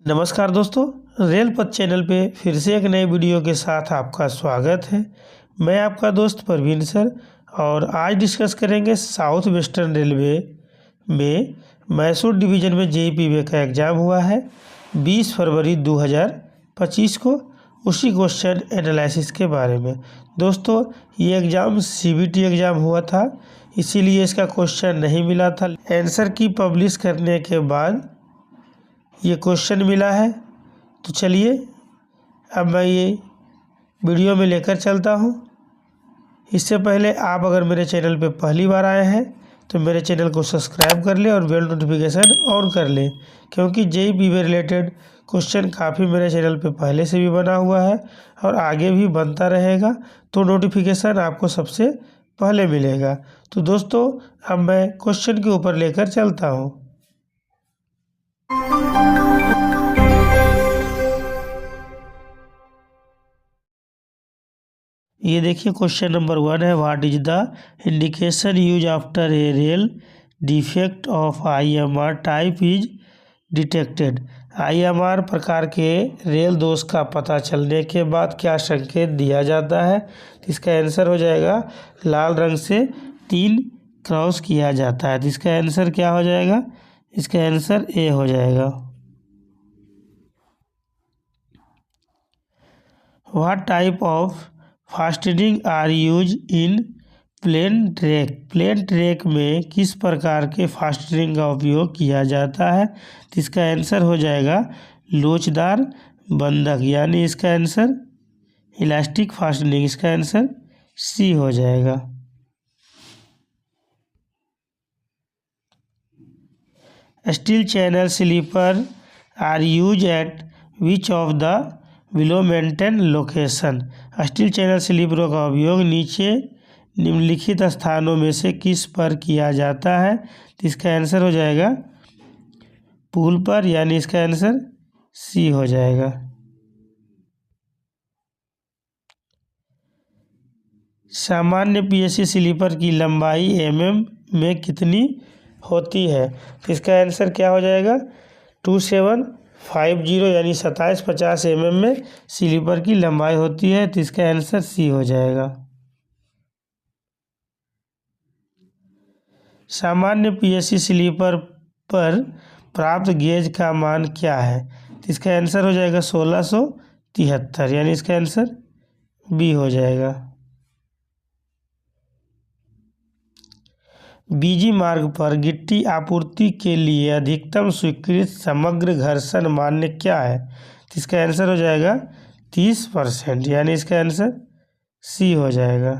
नमस्कार दोस्तों, रेल पथ चैनल पे फिर से एक नए वीडियो के साथ आपका स्वागत है। मैं आपका दोस्त परवीन सर और आज डिस्कस करेंगे साउथ वेस्टर्न रेलवे में मैसूर डिवीज़न में जेईई का एग्ज़ाम हुआ है 20 फरवरी 2025 को। उसी क्वेश्चन एनालिसिस के बारे में। दोस्तों, ये एग्ज़ाम सीबीटी एग्ज़ाम हुआ था, इसीलिए इसका क्वेश्चन नहीं मिला था। आंसर की पब्लिश करने के बाद ये क्वेश्चन मिला है। तो चलिए अब मैं ये वीडियो में लेकर चलता हूँ। इससे पहले आप अगर मेरे चैनल पे पहली बार आए हैं तो मेरे चैनल को सब्सक्राइब कर लें और बेल नोटिफिकेशन ऑन कर लें, क्योंकि जेईई रिलेटेड क्वेश्चन काफ़ी मेरे चैनल पे पहले से भी बना हुआ है और आगे भी बनता रहेगा, तो नोटिफिकेशन आपको सबसे पहले मिलेगा। तो दोस्तों, अब मैं क्वेश्चन के ऊपर लेकर चलता हूँ। ये देखिए, क्वेश्चन नंबर 1 है, what is the indication use after a rail defect of IMR type is detected. IMR प्रकार के रेल दोष का पता चलने के बाद क्या संकेत दिया जाता है? तो इसका आंसर हो जाएगा लाल रंग से 3 क्रॉस किया जाता है। तो इसका आंसर क्या हो जाएगा? इसका आंसर ए हो जाएगा। What type of fastening are use in plain track. Plain track में किस प्रकार के फास्टनिंग का उपयोग किया जाता है? तो इसका आंसर हो जाएगा लोचदार बंधक, यानी इसका आंसर इलास्टिक फास्टनिंग। इसका आंसर सी हो जाएगा। Steel channel sleeper are use at which of the below mentioned location. Steel channel स्लीपरों का उपयोग नीचे निम्नलिखित स्थानों में से किस पर किया जाता है? तो इसका आंसर हो जाएगा पुल पर, यानी इसका आंसर सी हो जाएगा। सामान्य पीएससी स्लीपर की लंबाई एमएम में कितनी होती है? तो इसका आंसर क्या हो जाएगा? 2750, यानी 2750 में स्लीपर की लंबाई होती है। तो इसका आंसर सी हो जाएगा। सामान्य पीएससी स्लीपर पर प्राप्त गेज का मान क्या है? तो इसका आंसर हो जाएगा 1673, यानी इसका आंसर बी हो जाएगा। बीजी मार्ग पर गिट्टी आपूर्ति के लिए अधिकतम स्वीकृत समग्र घर्षण मान्य क्या है? तो इसका आंसर हो जाएगा 30%, यानी इसका आंसर सी हो जाएगा।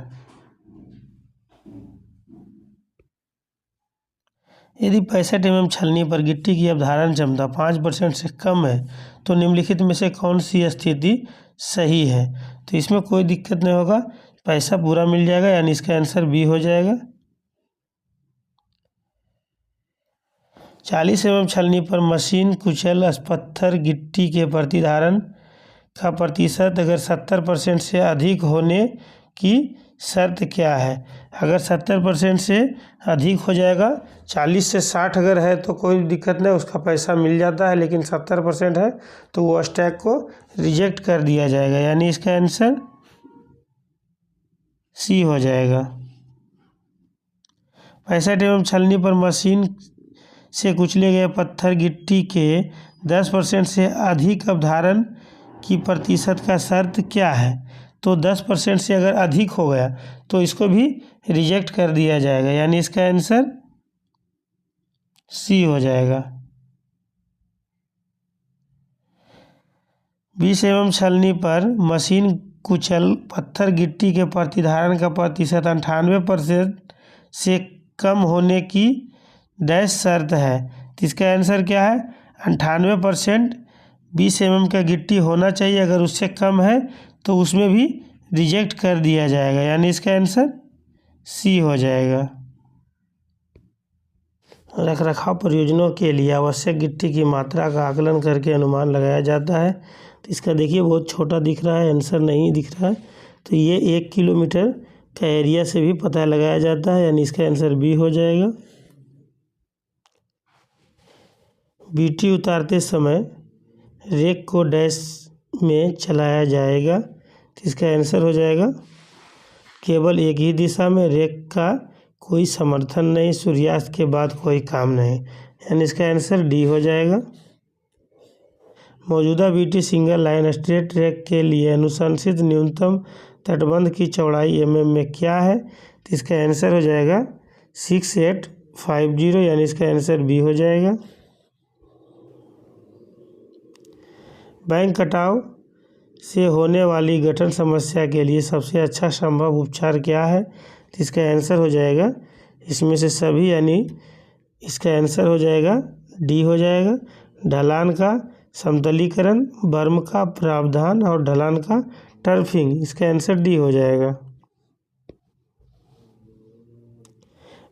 यदि 65 छलनी पर गिट्टी की अवधारण क्षमता 5% से कम है तो निम्नलिखित में से कौन सी स्थिति सही है? तो इसमें कोई दिक्कत नहीं होगा, पैसा पूरा मिल जाएगा, यानी इसका आंसर बी हो जाएगा। 40 छलनी पर मशीन कुचल पत्थर गिट्टी के प्रतिधारण का प्रतिशत अगर 70% से अधिक होने की शर्त क्या है? अगर 70% से अधिक हो जाएगा, 40 से 60 अगर है तो कोई दिक्कत नहीं, उसका पैसा मिल जाता है, लेकिन 70% है तो वो स्टैक को रिजेक्ट कर दिया जाएगा, यानी इसका आंसर सी हो जाएगा। 65 छलनी पर मशीन से कुचले गए पत्थर गिट्टी के 10% से अधिक अवधारण की प्रतिशत का शर्त क्या है? तो 10% से अगर अधिक हो गया तो इसको भी रिजेक्ट कर दिया जाएगा, यानी इसका आंसर सी हो जाएगा। 20 छलनी पर मशीन कुचल पत्थर गिट्टी के प्रतिधारण का प्रतिशत 98% से कम होने की डैश शर्त है। तो इसका आंसर क्या है? 98% 20 का गिट्टी होना चाहिए, अगर उससे कम है तो उसमें भी रिजेक्ट कर दिया जाएगा, यानी इसका आंसर सी हो जाएगा। रख रखाव परियोजनाओं के लिए आवश्यक गिट्टी की मात्रा का आकलन करके अनुमान लगाया जाता है। तो इसका देखिए बहुत छोटा दिख रहा है, आंसर नहीं दिख रहा है, तो ये 1 किलोमीटर का एरिया से भी पता लगाया जाता है, यानी इसका आंसर बी हो जाएगा। बीटी उतारते समय रेक को डैश में चलाया जाएगा? तो इसका आंसर हो जाएगा केवल एक ही दिशा में, रेक का कोई समर्थन नहीं, सूर्यास्त के बाद कोई काम नहीं, यानी इसका आंसर डी हो जाएगा। मौजूदा BT single line straight rake के लिए अनुशंसित न्यूनतम तटबंध की चौड़ाई mm में क्या है? तो इसका आंसर हो जाएगा 6850, यानी इसका आंसर बी हो जाएगा। बैंक कटाव से होने वाली गठन समस्या के लिए सबसे अच्छा संभव उपचार क्या है? तो इसका आंसर हो जाएगा इसमें से सभी, यानी इसका आंसर हो जाएगा डी हो जाएगा। ढलान का समतलीकरण, बर्म का प्रावधान और ढलान का टर्फिंग, इसका आंसर डी हो जाएगा।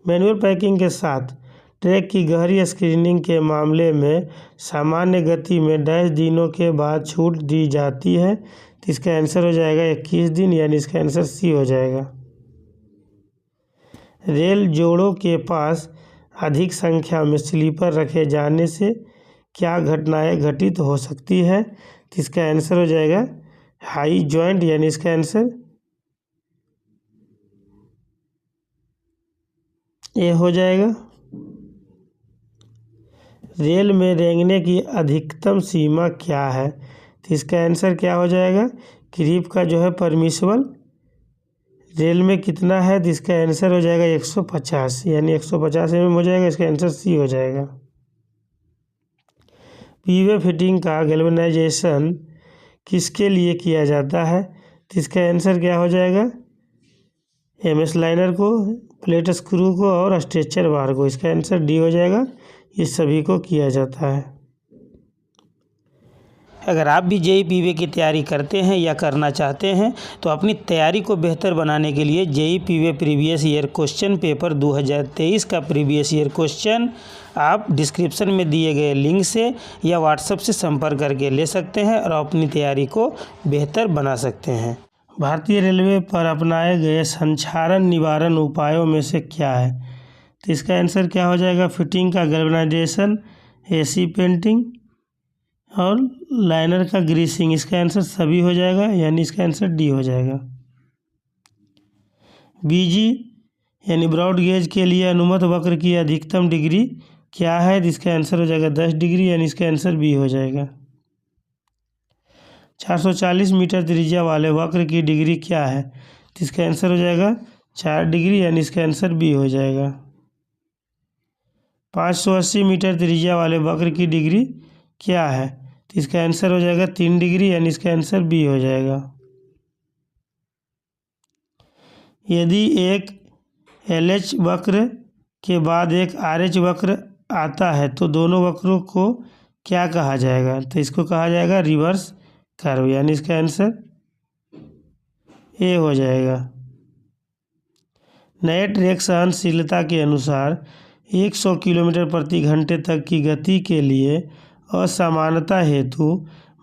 मैनुअल पैकिंग के साथ ट्रैक की गहरी स्क्रीनिंग के मामले में सामान्य गति में डैश दिनों के बाद छूट दी जाती है? तो इसका आंसर हो जाएगा 21 दिन, यानी इसका आंसर सी हो जाएगा। रेल जोड़ों के पास अधिक संख्या में स्लीपर रखे जाने से क्या घटनाएं घटित हो सकती है? तो इसका आंसर हो जाएगा हाई जॉइंट, यानी इसका आंसर ए हो जाएगा। रेल में रेंगने की अधिकतम सीमा क्या है? तो इसका आंसर क्या हो जाएगा? क्रीप का जो है परमिसिबल रेल में कितना है? तो इसका आंसर हो जाएगा 150, यानी 150 mm हो जाएगा। इसका आंसर सी हो जाएगा। पीवे फिटिंग का गैल्वेनाइजेशन किसके लिए किया जाता है? तो इसका आंसर क्या हो जाएगा? MS लाइनर को, प्लेट स्क्रू को और स्ट्रेचर बार को, इसका आंसर डी हो जाएगा। ये सभी को किया जाता है। अगर आप भी जेईई पीवे की तैयारी करते हैं या करना चाहते हैं तो अपनी तैयारी को बेहतर बनाने के लिए जेईई पीवे प्रीवियस ईयर क्वेश्चन पेपर 2023 का प्रीवियस ईयर क्वेश्चन आप डिस्क्रिप्शन में दिए गए लिंक से या व्हाट्सएप से संपर्क करके ले सकते हैं और अपनी तैयारी को बेहतर बना सकते हैं। भारतीय रेलवे पर अपनाए गए संक्षारण निवारण उपायों में से क्या है? तो इसका आंसर क्या हो जाएगा? फिटिंग का गैल्वेनाइजेशन, AC पेंटिंग और लाइनर का ग्रीसिंग, इसका आंसर सभी हो जाएगा, यानी इसका आंसर डी हो जाएगा। BG यानी ब्रॉड गेज के लिए अनुमत वक्र की अधिकतम डिग्री क्या है? इसका आंसर हो जाएगा 10 डिग्री, यानी इसका आंसर बी हो जाएगा। 440 मीटर त्रिज्या वाले वक्र की डिग्री क्या है? तो इसका आंसर हो जाएगा 4 डिग्री, यानी इसका आंसर बी हो जाएगा। 580 मीटर त्रिज्या वाले वक्र की डिग्री क्या है? तो इसका आंसर हो जाएगा 3 डिग्री, यानी इसका आंसर बी हो जाएगा। यदि एक LH वक्र के बाद एक RH वक्र आता है तो दोनों वक्रों को क्या कहा जाएगा? तो इसको कहा जाएगा रिवर्स कर्व, यानी इसका आंसर ए हो जाएगा। नए ट्रैक सहनशीलता के अनुसार 100 किलोमीटर प्रति घंटे तक की गति के लिए असमानता हेतु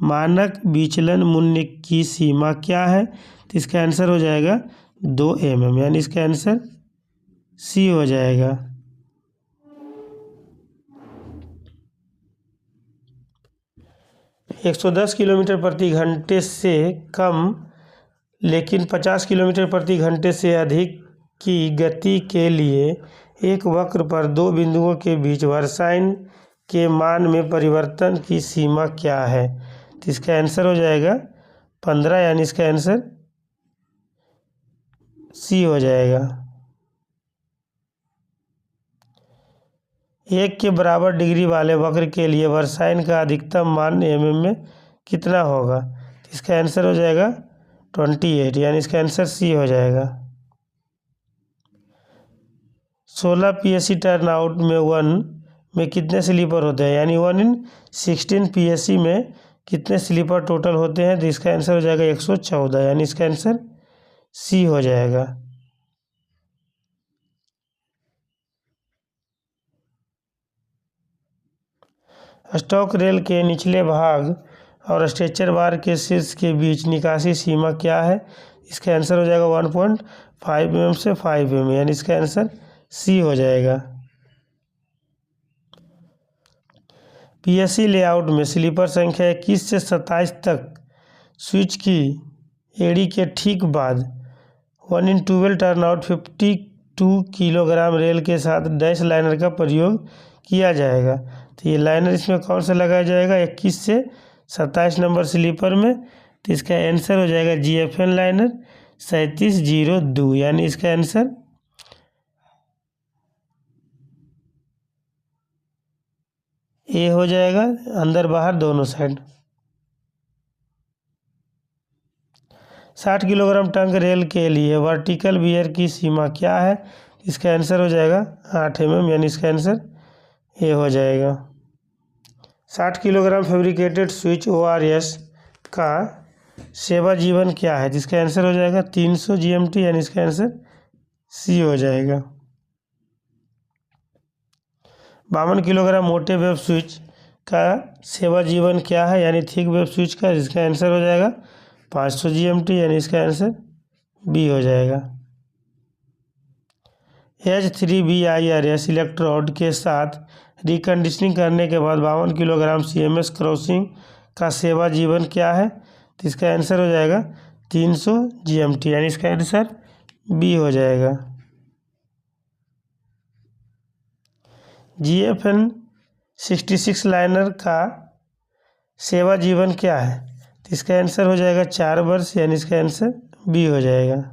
मानक विचलन मूल्य की सीमा क्या है? तो इसका आंसर हो जाएगा 2 mm, यानी इसका आंसर सी हो जाएगा। एक 110 किलोमीटर प्रति घंटे से कम लेकिन 50 किलोमीटर प्रति घंटे से अधिक की गति के लिए एक वक्र पर दो बिंदुओं के बीच वर्साइन के मान में परिवर्तन की सीमा क्या है? तो इसका आंसर हो जाएगा 15, यानी इसका आंसर सी हो जाएगा। 1 के बराबर डिग्री वाले वक्र के लिए वर्साइन का अधिकतम मान mm में कितना होगा? तो इसका आंसर हो जाएगा 28, यानी इसका आंसर सी हो जाएगा। 16 PSE टर्नआउट में 1 में कितने स्लीपर होते हैं? यानी 1 in 16 PSE में कितने स्लीपर टोटल होते हैं? तो इसका आंसर हो जाएगा 114, यानी इसका आंसर सी हो जाएगा। स्टॉक रेल के निचले भाग और स्ट्रेचर बार के शीर्ष के बीच निकासी सीमा क्या है? इसका आंसर हो जाएगा 1.5 mm से 5 mm, यानी इसका आंसर सी हो जाएगा। पीएससी लेआउट में स्लीपर संख्या 21 से 27 तक स्विच की एड़ी के ठीक बाद 1/12 टर्नआउट 52 किलोग्राम रेल के साथ डैश लाइनर का प्रयोग किया जाएगा। तो ये लाइनर इसमें कौन सा लगाया जाएगा? 21 से 27 नंबर स्लीपर में। तो इसका आंसर हो जाएगा GFN लाइनर 3702, यानी इसका आंसर ए हो जाएगा, अंदर बाहर दोनों साइड। 60 किलोग्राम टंक रेल के लिए वर्टिकल बियर की सीमा क्या है? इसका आंसर हो जाएगा 8 mm, यानी इसका आंसर ए हो जाएगा। 60 किलोग्राम फैब्रिकेटेड स्विच ORS का सेवा जीवन क्या है? जिसका आंसर हो जाएगा 300 GMT, यानी इसका आंसर सी हो जाएगा। 52 किलोग्राम मोटे वेब स्विच का सेवा जीवन क्या है? यानी थिक वेब स्विच का, जिसका आंसर हो जाएगा 500 GMT, यानी इसका आंसर बी हो जाएगा। H3BIRS इलेक्ट्रोड के साथ रिकंडीशनिंग करने के बाद 52 किलोग्राम CMS क्रॉसिंग का सेवा जीवन क्या है? तो इसका आंसर हो जाएगा 300 GMT, यानी इसका आंसर बी हो जाएगा। GFN 66 लाइनर का सेवा जीवन क्या है? तो इसका आंसर हो जाएगा 4 वर्ष, यानी इसका आंसर बी हो जाएगा।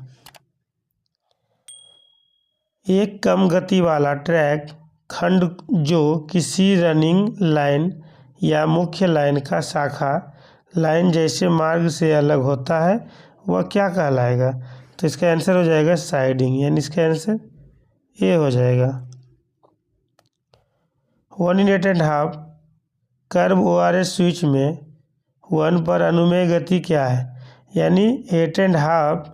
एक कम गति वाला ट्रैक खंड जो किसी रनिंग लाइन या मुख्य लाइन का शाखा लाइन जैसे मार्ग से अलग होता है, वह क्या कहलाएगा? तो इसका आंसर हो जाएगा साइडिंग, यानी इसका आंसर ए हो जाएगा। 1 in 8½ कर्व ORS स्विच में 1 पर अनुमेय गति क्या है? यानी 8½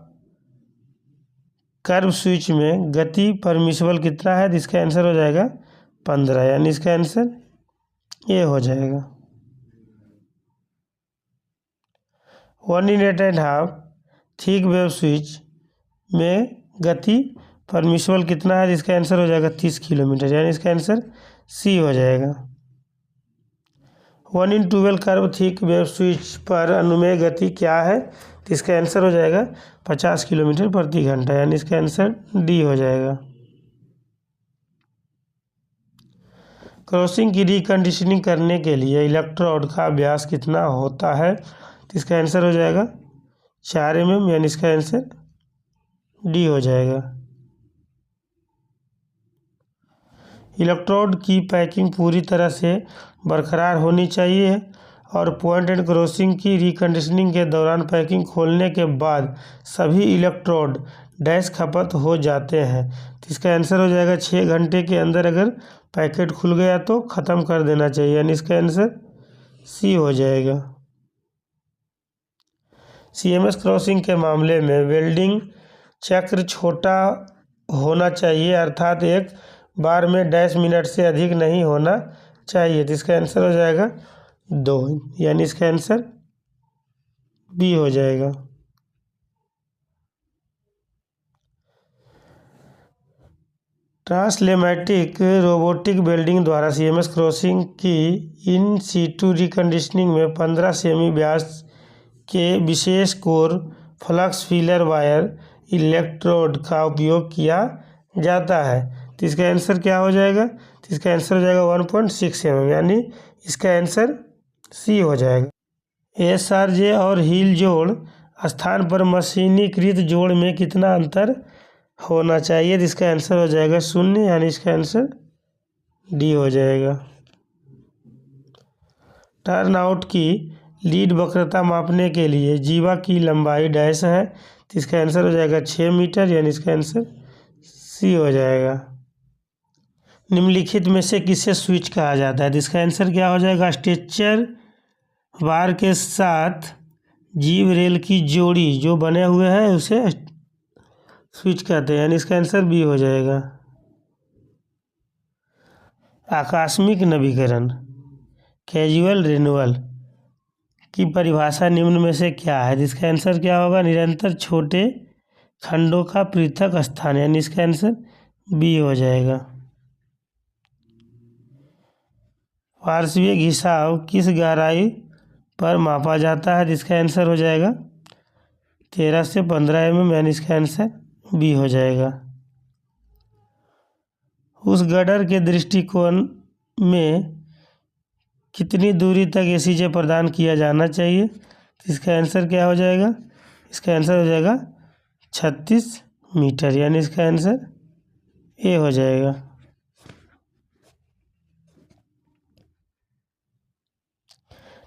कर्व स्विच में गति परमिसिबल कितना है? इसका आंसर हो जाएगा 15, यानी इसका आंसर ए हो जाएगा। 1 in 8½ थिक वेव स्विच में गति परमिसिबल कितना है? इसका आंसर हो जाएगा 30 किलोमीटर, यानी इसका आंसर सी हो जाएगा। 1 in 12 curve thick wave switch पर अनुमेय गति क्या है? तो इसका आंसर हो जाएगा 50 किलोमीटर प्रति घंटा, यानी इसका आंसर डी हो जाएगा। क्रॉसिंग की रिकंडीशनिंग करने के लिए इलेक्ट्रोड का व्यास कितना होता है? तो इसका आंसर हो जाएगा 4 mm, यानी इसका आंसर डी हो जाएगा। इलेक्ट्रोड की पैकिंग पूरी तरह से बरकरार होनी चाहिए और पॉइंट एंड क्रॉसिंग की रिकंडीशनिंग के दौरान पैकिंग खोलने के बाद सभी इलेक्ट्रोड डैश खपत हो जाते हैं। तो इसका आंसर हो जाएगा 6 घंटे के अंदर अगर पैकेट खुल गया तो ख़त्म कर देना चाहिए, यानी इसका आंसर सी हो जाएगा। CMS क्रॉसिंग के मामले में वेल्डिंग चक्र छोटा होना चाहिए, अर्थात एक बार में डैश मिनट से अधिक नहीं होना चाहिए। तो इसका आंसर हो जाएगा 2, यानी इसका आंसर बी हो जाएगा। ट्रांसलेमेटिक रोबोटिक वेल्डिंग द्वारा CMS क्रॉसिंग की इन सीटू रिकंडीशनिंग में 15 सेमी व्यास के विशेष core flux filler wire electrode का उपयोग किया जाता है। तो इसका आंसर क्या हो जाएगा? तो इसका आंसर हो जाएगा 1.6 mm, यानी इसका आंसर सी हो जाएगा। SRJ और हील जोड़ स्थान पर मशीनीकृत जोड़ में कितना अंतर होना चाहिए? तो इसका आंसर हो जाएगा 0, यानी इसका आंसर डी हो जाएगा। टर्न आउट की लीड वक्रता मापने के लिए जीवा की लंबाई डैश है। तो इसका आंसर हो जाएगा 6 मीटर, यानी इसका आंसर सी हो जाएगा। निम्नलिखित में से किसे स्विच कहा जाता है? तो इसका आंसर क्या हो जाएगा? स्ट्रेचर बार के साथ जीव रेल की जोड़ी जो बने हुए हैं उसे स्विच कहते हैं, यानी इसका आंसर बी हो जाएगा। आकस्मिक नवीकरण कैजुअल रिन्यूअल की परिभाषा निम्न में से क्या है? इसका आंसर क्या होगा? निरंतर छोटे खंडों का पृथक स्थान, यानी इसका आंसर बी हो जाएगा। पार्श्वीय घिसाव किस गहराई पर मापा जाता है? जिसका आंसर हो जाएगा 13 से 15 mm, यानी इसका आंसर बी हो जाएगा। उस गडर के दृष्टिकोण में कितनी दूरी तक एसीजे प्रदान किया जाना चाहिए? इसका आंसर क्या हो जाएगा? इसका आंसर हो जाएगा 36 मीटर, यानी इसका आंसर ए हो जाएगा।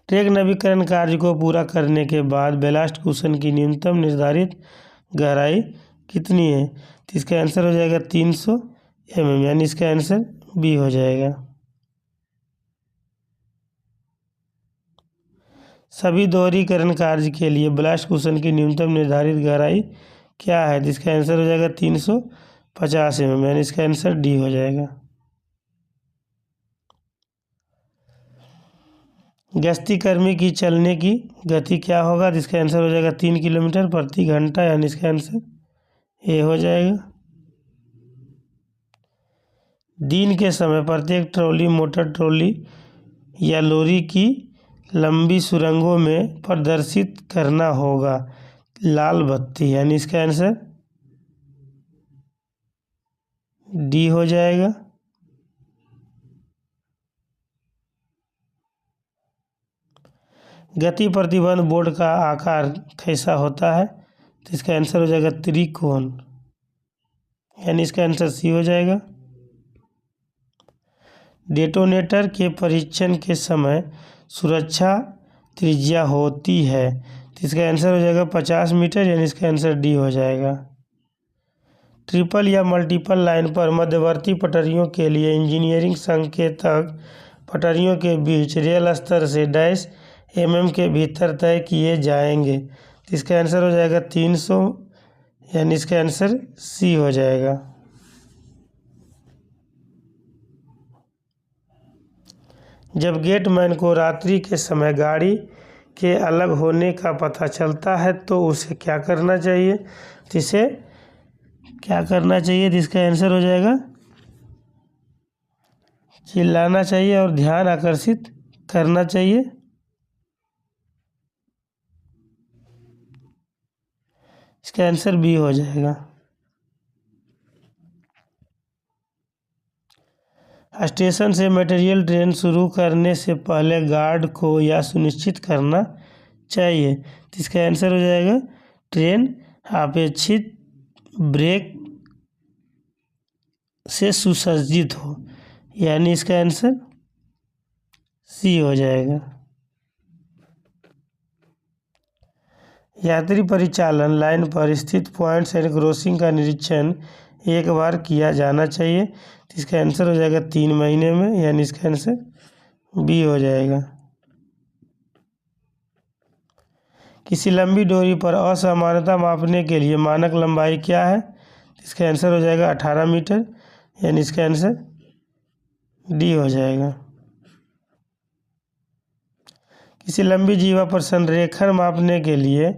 ट्रैक नवीकरण कार्य को पूरा करने के बाद बैलास्ट कुशन की न्यूनतम निर्धारित गहराई कितनी है? तो इसका आंसर हो जाएगा 300 mm, यानी इसका आंसर बी हो जाएगा। सभी दोहरीकरण कार्य के लिए बैलास्ट कुशन की न्यूनतम निर्धारित गहराई क्या है? जिसका आंसर हो जाएगा 350 mm, यानी इसका आंसर डी हो जाएगा। गश्तीकर्मी की चलने की गति क्या होगा? जिसका आंसर हो जाएगा 3 किलोमीटर प्रति घंटा, यानी इसका आंसर ए हो जाएगा। दिन के समय प्रत्येक ट्रॉली, मोटर ट्रॉली या लॉरी की लंबी सुरंगों में प्रदर्शित करना होगा लाल बत्ती, यानी इसका आंसर डी हो जाएगा। गति प्रतिबंध बोर्ड का आकार कैसा होता है? तो इसका आंसर हो जाएगा त्रिकोण, यानी इसका आंसर सी हो जाएगा। डेटोनेटर के परीक्षण के समय सुरक्षा त्रिज्या होती है, तो इसका आंसर हो जाएगा 50 मीटर, यानी इसका आंसर डी हो जाएगा। ट्रिपल या मल्टीपल लाइन पर मध्यवर्ती पटरियों के लिए इंजीनियरिंग संकेतक पटरियों के बीच रेल स्तर से डैश mm के भीतर तय किए जाएंगे, तो इसका आंसर हो जाएगा 300, यानी इसका आंसर सी हो जाएगा। जब गेटमैन को रात्रि के समय गाड़ी के अलग होने का पता चलता है तो उसे क्या करना चाहिए? तो इसे क्या करना चाहिए? तो इसका आंसर हो जाएगा चिल्लाना चाहिए और ध्यान आकर्षित करना चाहिए। इसका आंसर बी हो जाएगा। स्टेशन से मटेरियल ट्रेन शुरू करने से पहले गार्ड को यह सुनिश्चित करना चाहिए, तो इसका आंसर हो जाएगा ट्रेन अपेक्षित ब्रेक से सुसज्जित हो, यानी इसका आंसर सी हो जाएगा। यात्री परिचालन लाइन पर स्थित पॉइंट्स एंड क्रॉसिंग का निरीक्षण एक बार किया जाना चाहिए, तो इसका आंसर हो जाएगा 3 महीने में, यानी इसका आंसर बी हो जाएगा। किसी लंबी डोरी पर असमानता मापने के लिए मानक लंबाई क्या है? इसका आंसर हो जाएगा 18 मीटर, यानी इसका आंसर डी हो जाएगा। किसी लंबी जीवा पर संरेखण मापने के लिए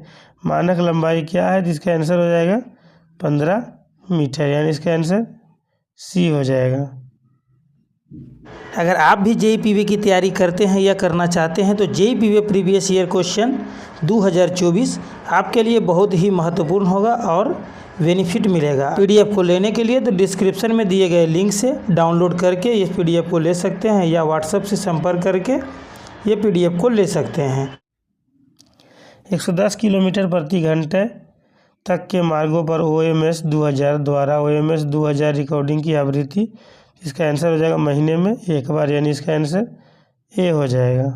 मानक लंबाई क्या है? जिसका आंसर हो जाएगा 15 मीटर, यानी इसका आंसर सी हो जाएगा। अगर आप भी JEE की तैयारी करते हैं या करना चाहते हैं तो JEE प्रीवियस ईयर क्वेश्चन 2024 आपके लिए बहुत ही महत्वपूर्ण होगा और बेनिफिट मिलेगा। PDF को लेने के लिए तो डिस्क्रिप्शन में दिए गए लिंक से डाउनलोड करके इस PDF को ले सकते हैं या व्हाट्सएप से संपर्क करके ये PDF को ले सकते हैं। 110 किलोमीटर प्रति घंटे तक के मार्गों पर OMS 2000 द्वारा OMS 2000 रिकॉर्डिंग की आवृत्ति, इसका आंसर हो जाएगा महीने में एक बार, यानी इसका आंसर ए हो जाएगा।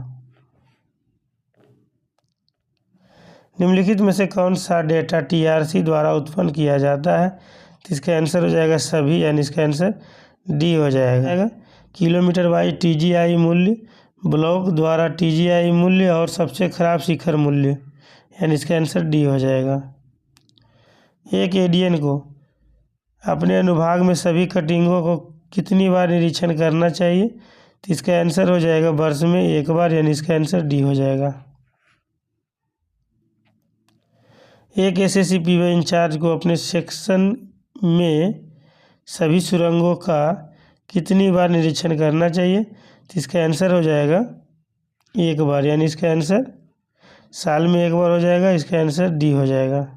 निम्नलिखित में से कौन सा डेटा TRC द्वारा उत्पन्न किया जाता है? तो इसका आंसर हो जाएगा सभी, यानी इसका आंसर डी हो जाएगा। किलोमीटर बाई TGI मूल्य, ब्लॉक द्वारा TGI मूल्य और सबसे खराब शिखर मूल्य, यानी इसका आंसर डी हो जाएगा। एक एडीएन को अपने अनुभाग में सभी कटिंगों को कितनी बार निरीक्षण करना चाहिए? तो इसका आंसर हो जाएगा वर्ष में एक बार, यानी इसका आंसर डी हो जाएगा। एक SSCPY इंचार्ज को अपने सेक्शन में सभी सुरंगों का कितनी बार निरीक्षण करना चाहिए? तो इसका आंसर हो जाएगा 1 बार, यानी इसका आंसर साल में 1 बार हो जाएगा। इसका आंसर डी हो जाएगा।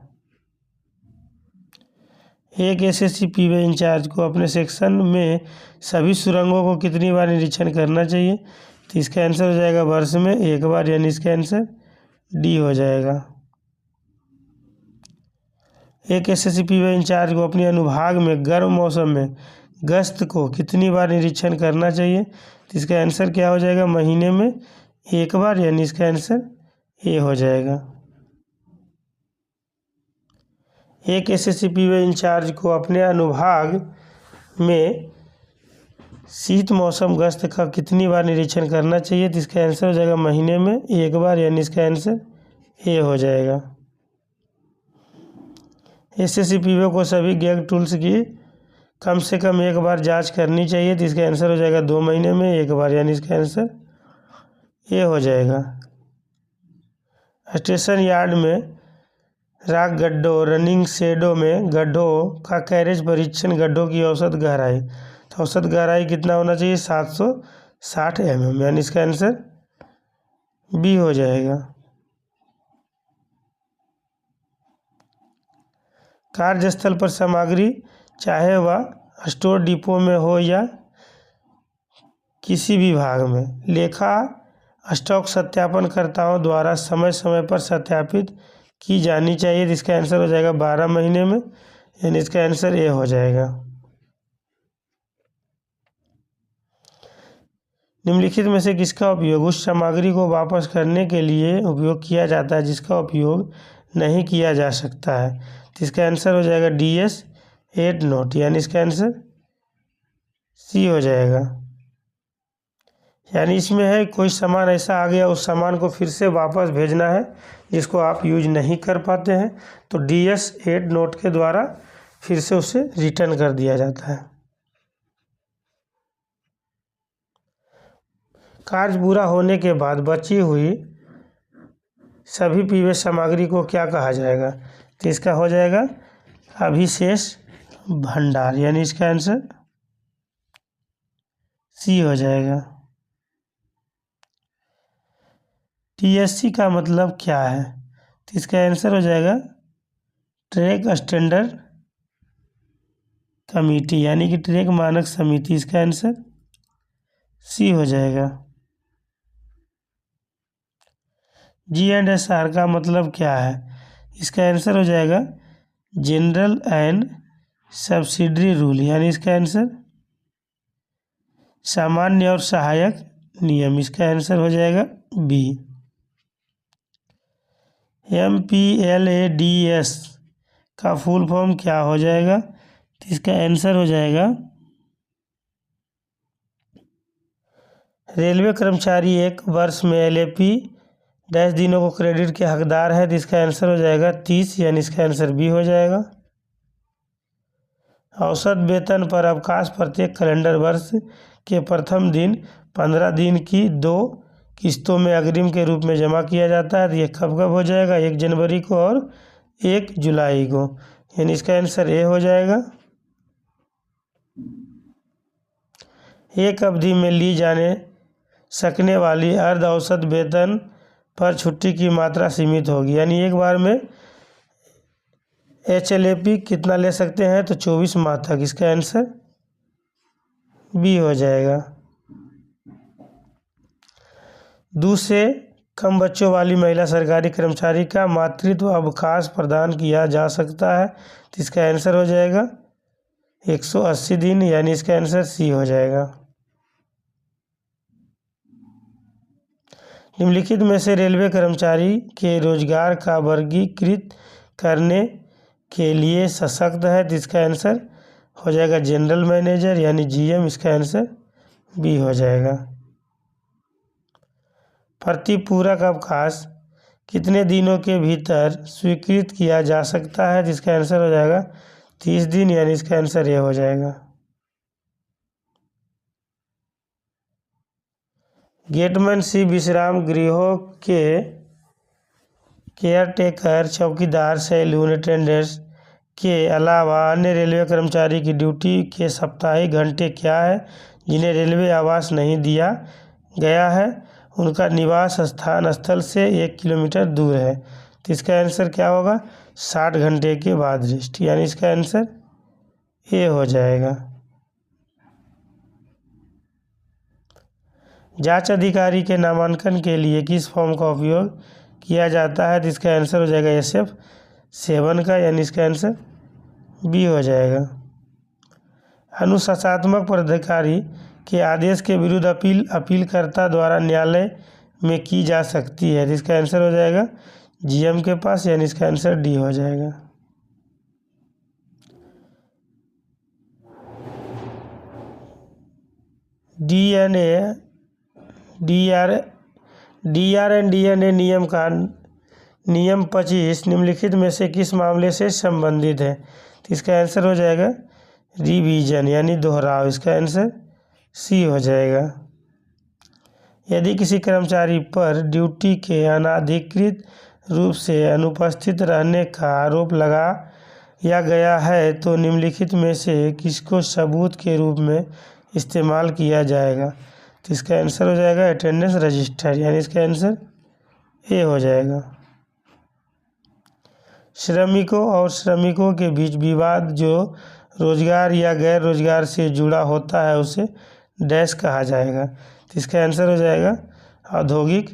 एक एसएससी पीवे इंचार्ज को अपने सेक्शन में सभी सुरंगों को कितनी बार निरीक्षण करना चाहिए? तो इसका आंसर हो जाएगा वर्ष में 1 बार, यानी इसका आंसर डी हो जाएगा। एक एसएससी पीवे इंचार्ज को अपने अनुभाग में गर्म मौसम में गश्त को कितनी बार निरीक्षण करना चाहिए? तो इसका आंसर क्या हो जाएगा? महीने में 1 बार, यानी इसका आंसर ए हो जाएगा। एक एसएससी पीवे इंचार्ज को अपने अनुभाग में शीत मौसम गश्त का कितनी बार निरीक्षण करना चाहिए? तो इसका आंसर हो जाएगा महीने में 1 बार, यानी इसका आंसर ए हो जाएगा। एसएससी पीवे को सभी गैग टूल्स की कम से कम 1 बार जांच करनी चाहिए। तो इसका आंसर हो जाएगा 2 महीने में 1 बार, यानी इसका आंसर ए हो जाएगा। स्टेशन यार्ड में राख गड्ढों, रनिंग शेडों में गड्ढों का कैरेज परीक्षण गड्ढों की औसत गहराई, तो औसत गहराई कितना होना चाहिए? 760 mm, यानी इसका आंसर बी हो जाएगा। कार्यस्थल पर सामग्री, चाहे वह स्टोर डिपो में हो या किसी भी भाग में, लेखा स्टॉक सत्यापनकर्ताओं द्वारा समय समय पर सत्यापित की जानी चाहिए। तो इसका आंसर हो जाएगा 12 महीने में, यानी इसका आंसर ए हो जाएगा। निम्नलिखित में से किसका उपयोग उस सामग्री को वापस करने के लिए उपयोग किया जाता है जिसका उपयोग नहीं किया जा सकता है? तो इसका आंसर हो जाएगा DS 8 नोट, यानी इसका आंसर सी हो जाएगा। यानी इसमें है कोई सामान ऐसा आ गया, उस सामान को फिर से वापस भेजना है जिसको आप यूज नहीं कर पाते हैं, तो DS 8 नोट के द्वारा फिर से उसे रिटर्न कर दिया जाता है। कार्य पूरा होने के बाद बची हुई सभी पीवे सामग्री को क्या कहा जाएगा? तो इसका हो जाएगा अभिशेष भंडार, यानी इसका आंसर सी हो जाएगा। TSC का मतलब क्या है? तो इसका आंसर हो जाएगा ट्रैक स्टैंडर्ड कमेटी, यानी कि ट्रैक मानक समिति। इसका आंसर सी हो जाएगा। G&SR का मतलब क्या है? इसका आंसर हो जाएगा जनरल एंड सब्सिडरी रूल, यानी इसका आंसर सामान्य और सहायक नियम। इसका आंसर हो जाएगा बी। MPLADS का फुल फॉर्म क्या हो जाएगा? तो इसका आंसर हो जाएगा रेलवे कर्मचारी 1 वर्ष में LAP डैश दिनों को क्रेडिट के हकदार है। तो इसका आंसर हो जाएगा 30, यानी इसका आंसर बी हो जाएगा। औसत वेतन पर अवकाश प्रत्येक कैलेंडर वर्ष के प्रथम दिन 15 दिन की 2 किस्तों में अग्रिम के रूप में जमा किया जाता है। तो ये कब कब हो जाएगा? 1 जनवरी को और 1 जुलाई को, यानी इसका आंसर ए हो जाएगा। एक अवधि में ली जाने सकने वाली अर्ध औसत वेतन पर छुट्टी की मात्रा सीमित होगी, यानी एक बार में HLAP कितना ले सकते हैं? तो 24 माह तक। इसका आंसर बी हो जाएगा। 2 से कम बच्चों वाली महिला सरकारी कर्मचारी का मातृत्व अवकाश प्रदान किया जा सकता है। तो इसका आंसर हो जाएगा 180 दिन, यानी इसका आंसर सी हो जाएगा। निम्नलिखित में से रेलवे कर्मचारी के रोजगार का वर्गीकृत करने के लिए सशक्त है। तो इसका आंसर हो जाएगा जनरल मैनेजर, यानी GM। इसका आंसर बी हो जाएगा। प्रतिपूरक अवकाश कितने दिनों के भीतर स्वीकृत किया जा सकता है? जिसका आंसर हो जाएगा 30 दिन, यानी इसका आंसर ये हो जाएगा। गेटमैन सी विश्राम गृहों के केयरटेकर, चौकीदार, सैलून अटेंडेंट्स के अलावा अन्य रेलवे कर्मचारी की ड्यूटी के साप्ताहिक घंटे क्या है जिन्हें रेलवे आवास नहीं दिया गया है उनका निवास स्थान स्थल से 1 किलोमीटर दूर है। तो इसका आंसर क्या होगा? 60 घंटे के बाद रेस्ट, यानी इसका आंसर ए हो जाएगा। जांच अधिकारी के नामांकन के लिए किस फॉर्म का उपयोग किया जाता है? तो इसका आंसर हो जाएगा SF7 का, यानी इसका आंसर बी हो जाएगा। अनुशासनात्मक पदाधिकारी के आदेश के विरुद्ध अपीलकर्ता द्वारा न्यायालय में की जा सकती है। तो इसका आंसर हो जाएगा GM के पास, यानी इसका आंसर डी हो जाएगा। DNA नियम का नियम 25 निम्नलिखित में से किस मामले से संबंधित है? तो इसका आंसर हो जाएगा रिवीजन, यानी दोहराव। इसका आंसर सी हो जाएगा। यदि किसी कर्मचारी पर ड्यूटी के अनाधिकृत रूप से अनुपस्थित रहने का आरोप लगाया गया है तो निम्नलिखित में से किसको सबूत के रूप में इस्तेमाल किया जाएगा? तो इसका आंसर हो जाएगा अटेंडेंस रजिस्टर, यानी इसका आंसर ए हो जाएगा। श्रमिकों और श्रमिकों के बीच विवाद जो रोजगार या गैर रोजगार से जुड़ा होता है उसे डैश कहा जाएगा। तो इसका आंसर हो जाएगा औद्योगिक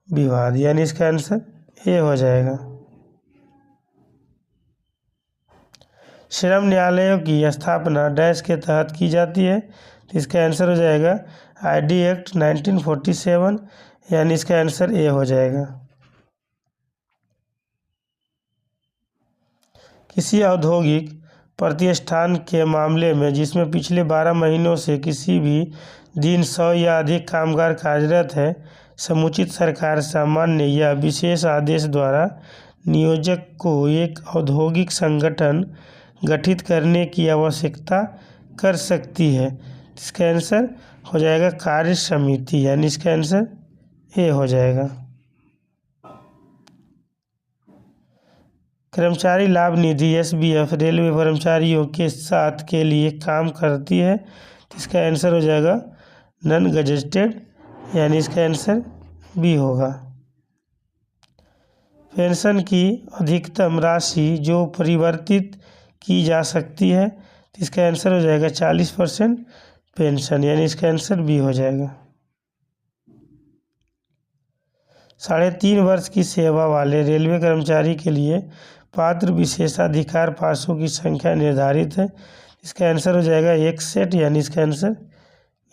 विवाद, यानी इसका आंसर ए हो जाएगा। श्रम न्यायालयों की स्थापना डैश के तहत की जाती है। तो इसका आंसर हो जाएगा ID एक्ट 1947, यानी इसका आंसर ए हो जाएगा। किसी औद्योगिक प्रतिष्ठान के मामले में जिसमें पिछले 12 महीनों से किसी भी दिन 100 या अधिक कामगार कार्यरत है, समुचित सरकार सामान्य या विशेष आदेश द्वारा नियोजक को एक औद्योगिक संगठन गठित करने की आवश्यकता कर सकती है। इसका आंसर हो जाएगा कार्य समिति, यानी इसका आंसर ए हो जाएगा। कर्मचारी लाभ निधि SBF रेलवे कर्मचारियों के साथ के लिए काम करती है। तो इसका आंसर हो जाएगा नॉन गजेटेड, यानी इसका आंसर बी होगा। पेंशन की अधिकतम राशि जो परिवर्तित की जा सकती है, तो इसका आंसर हो जाएगा 40% पेंशन, यानी इसका आंसर बी हो जाएगा। 3.5 वर्ष की सेवा वाले रेलवे कर्मचारी के लिए पात्र विशेषाधिकार पासों की संख्या निर्धारित है। इसका आंसर हो जाएगा 1 सेट, यानी इसका आंसर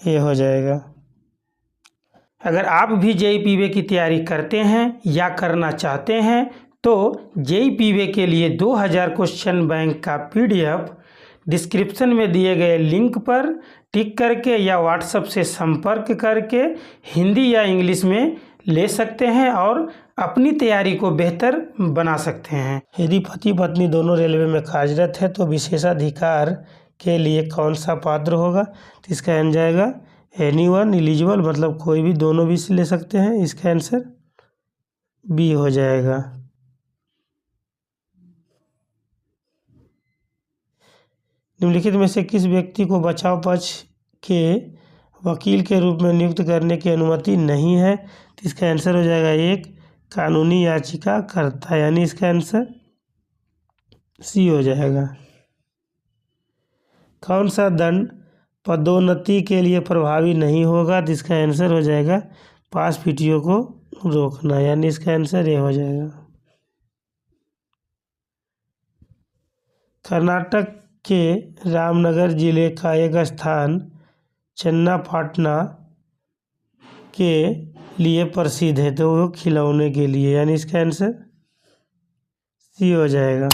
ए हो जाएगा। अगर आप भी JEE की तैयारी करते हैं या करना चाहते हैं तो JEE के लिए 2000 क्वेश्चन बैंक का PDF डिस्क्रिप्शन में दिए गए लिंक पर टिक करके या व्हाट्सएप से संपर्क करके हिंदी या इंग्लिश में ले सकते हैं और अपनी तैयारी को बेहतर बना सकते हैं। यदि पति पत्नी दोनों रेलवे में कार्यरत है तो विशेषाधिकार के लिए कौन सा पात्र होगा? तो इसका आंसर जाएगा एनीवन एलिजिबल, मतलब कोई भी, दोनों भी ले सकते हैं। इसका आंसर बी हो जाएगा। निम्नलिखित में से किस व्यक्ति को बचाव पक्ष के वकील के रूप में नियुक्त करने की अनुमति नहीं है? तो इसका आंसर हो जाएगा 1 कानूनी याचिकाकर्ता, यानी इसका आंसर सी हो जाएगा। कौन सा दंड पदोन्नति के लिए प्रभावी नहीं होगा? तो इसका आंसर हो जाएगा पास PTO को रोकना, यानी इसका आंसर ये हो जाएगा। कर्नाटक के रामनगर जिले का एक स्थान चन्नापाटना के लिए प्रसिद्ध है, तो वो खिलौने के लिए, यानी इसका आंसर सी हो जाएगा।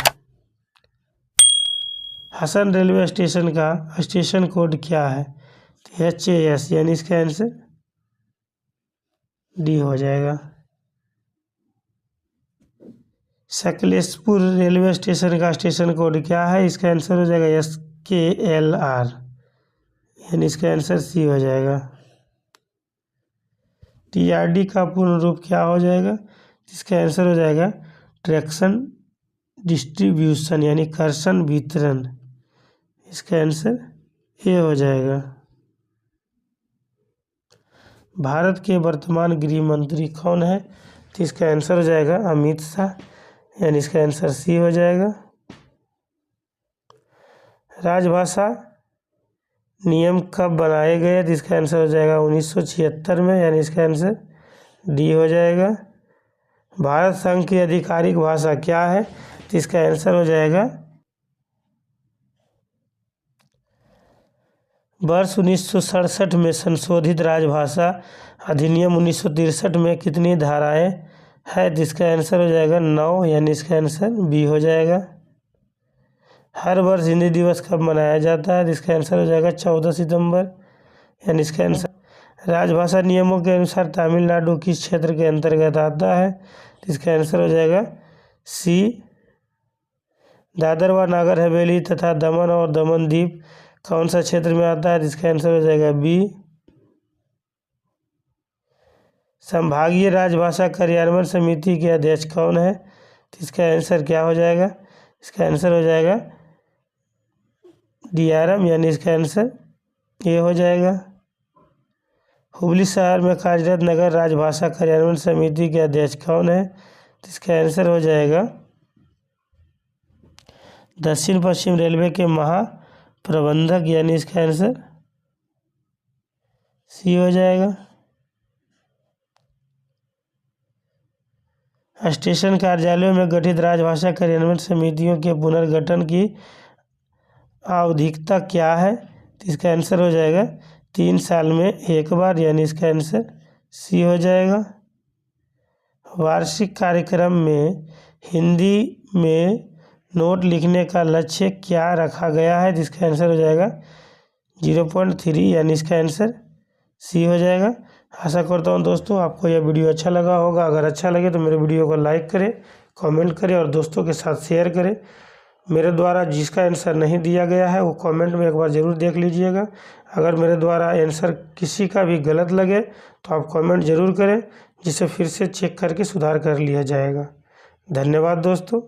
हसन रेलवे स्टेशन का स्टेशन कोड क्या है? तो HAS, यानी इसका आंसर डी हो जाएगा। सकलेशपुर रेलवे स्टेशन का स्टेशन कोड क्या है? इसका आंसर हो जाएगा SKLR, यानी इसका आंसर सी हो जाएगा। TRD का पूर्ण रूप क्या हो जाएगा? इसका आंसर हो जाएगा ट्रैक्शन डिस्ट्रीब्यूशन, यानी कर्षण वितरण। इसका आंसर ए हो जाएगा। भारत के वर्तमान गृह मंत्री कौन है? तो इसका आंसर हो जाएगा अमित शाह, यानी इसका आंसर सी हो जाएगा। राजभाषा नियम कब बनाए गए? तो इसका आंसर हो जाएगा 1976 में, यानी इसका आंसर डी हो जाएगा। भारत संघ की आधिकारिक भाषा क्या है? तो इसका आंसर हो जाएगा वर्ष 1967 में संशोधित राजभाषा अधिनियम 1963 में कितनी धाराएं है? जिसका आंसर हो जाएगा 9, यानी इसका आंसर बी हो जाएगा। हर वर्ष हिंदी दिवस कब मनाया जाता है? जिसका आंसर हो जाएगा 14 सितंबर, यानी इसका आंसर। राजभाषा नियमों के अनुसार तमिलनाडु किस क्षेत्र के अंतर्गत आता है? तो इसका आंसर हो जाएगा सी। दादर व नागर हवेली तथा दमन और दमन द्वीप कौन सा क्षेत्र में आता है? जिसका आंसर हो जाएगा बी। संभागीय राजभाषा कार्यान्वयन समिति के अध्यक्ष कौन है? तो इसका आंसर क्या हो जाएगा? इसका आंसर हो जाएगा DRM, यानी इसका आंसर ये हो जाएगा। हुबली शहर में कार्यरत नगर राजभाषा कार्यान्वयन समिति के अध्यक्ष कौन है? तो इसका आंसर हो जाएगा दक्षिण पश्चिम रेलवे के महाप्रबंधक, यानी इसका आंसर सी हो जाएगा। स्टेशन कार्यालयों में गठित राजभाषा कार्यान्वयन समितियों के पुनर्गठन की आवधिकता क्या है? तो इसका आंसर हो जाएगा 3 साल में एक बार, यानी इसका आंसर सी हो जाएगा। वार्षिक कार्यक्रम में हिंदी में नोट लिखने का लक्ष्य क्या रखा गया है? जिसका आंसर हो जाएगा 0.3, यानी इसका आंसर सी हो जाएगा। आशा करता हूँ दोस्तों आपको यह वीडियो अच्छा लगा होगा। अगर अच्छा लगे तो मेरे वीडियो को लाइक करें, कमेंट करें और दोस्तों के साथ शेयर करें। मेरे द्वारा जिसका आंसर नहीं दिया गया है वो कमेंट में एक बार ज़रूर देख लीजिएगा। अगर मेरे द्वारा आंसर किसी का भी गलत लगे तो आप कमेंट ज़रूर करें, जिसे फिर से चेक करके सुधार कर लिया जाएगा। धन्यवाद दोस्तों।